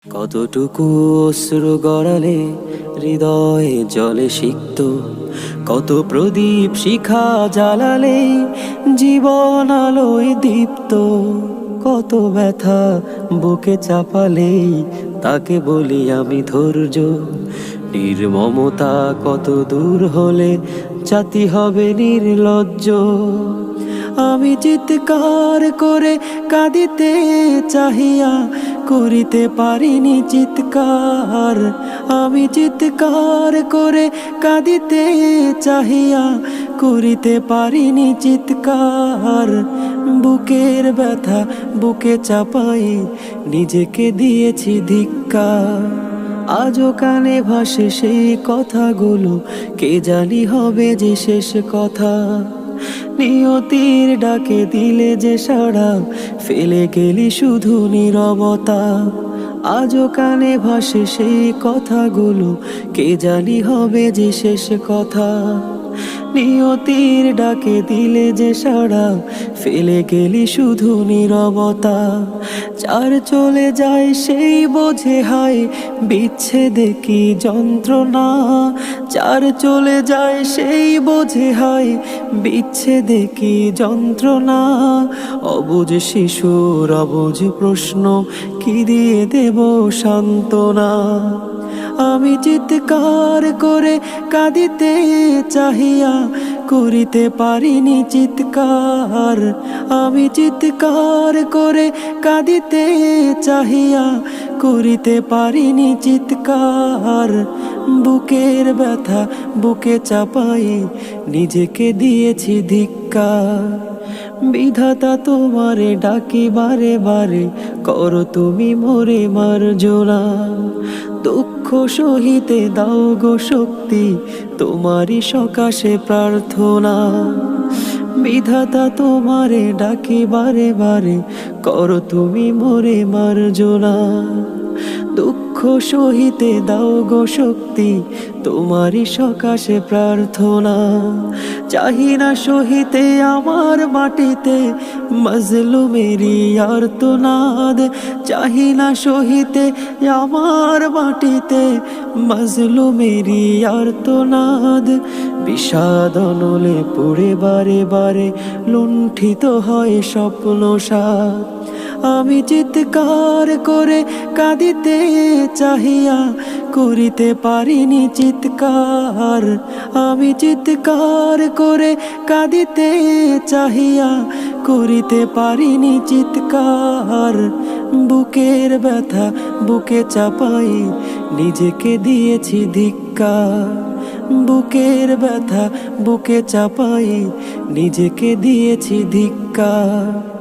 কতটুকু অশ্রু গড়ালে হৃদয়ে জলে সিক্ত, কত প্রদীপ শিখা জ্বালালে জীবন আলোয় দীপ্ত, কত ব্যথা বুকে চাপালে তাকে বলি আমি ধৈর্য। নির্মমতা কত দূর হলে জাতি হবে নির্লজ্জ। আমি চিৎকার করে কাঁদিতে চাহিয়া করিতে পারিনি চিৎকার। আমি চিৎকার করে কাঁদিতে চাহিয়া করিতে পারিনি চিৎকার। বুকের ব্যথা বুকে চাপাই নিজেকে দিয়েছি ধিক্কার। আজও কানে ভাসে সেই কথাগুলো, কে জানি হবে যে শেষ কথা। নিয়তির ডাকে দিলে যে সাড়া, ফেলে গেলি শুধু নীরবতা। আজও কানে ভাসে সেই কথাগুলো, কে জানি হবে যে শেষ কথা। নিয়তির ডাকে দিলে যে সাড়া, ফেলে গেলি শুধু নীরবতা। যার চলে যায় সেই বোঝে হায় বিচ্ছেদে কি যন্ত্রণা। যার চলে যায় সেই বোঝে হায় বিচ্ছেদে কি যন্ত্রণা। অবুঝ শিশুর অবুঝ প্রশ্ন, কি দিয়ে দেব সান্ত্বনা। আমি চিৎকার করে কাঁদিতে চাহিয়া করিতে পারিনি চিৎকার। আমি চিৎকার করে কাঁদিতে চাহিয়া করিতে পারিনি চিৎকার। বুকের ব্যথা বুকে চাপাই নিজেকে দিয়েছি ধিক্কার। বিধাতা তোমারে ডাকি বারে বারে, করো তুমি মোরে মার্জনা। দুঃখ সহিতে দাও গো শক্তি, তোমারই সকাশে প্রার্থনা। বিধাতা তোমারে ডাকি বারে বারে, করো তুমি মোরে মার্জনা। দুঃখ সহিতে দাও গো শক্তি, তোমারই সকাশে প্রার্থনা। চাহি না সহিতে আমার মাটিতে মজলুমেরি আর্তনাদ। চাহি না সহিতে আমার মাটিতে মজলুমেরি আর্তনাদ। বিষাদ অনলে পুড়ে বারে বারে লুণ্ঠিত হয় স্বপ্ন সাদ। আমি চিৎকার করে কাঁদিতে চাহিয়া করিতে পারিনি চিৎকার। আমি চিৎকার করে কাঁদিতে চাহিয়া করিতে পারিনি চিৎকার। বুকের ব্যথা বুকে চাপাই নিজেকে দিয়েছি ধিক্কার। বুকের ব্যথা বুকে চাপাই নিজেকে দিয়েছি ধিক্কার।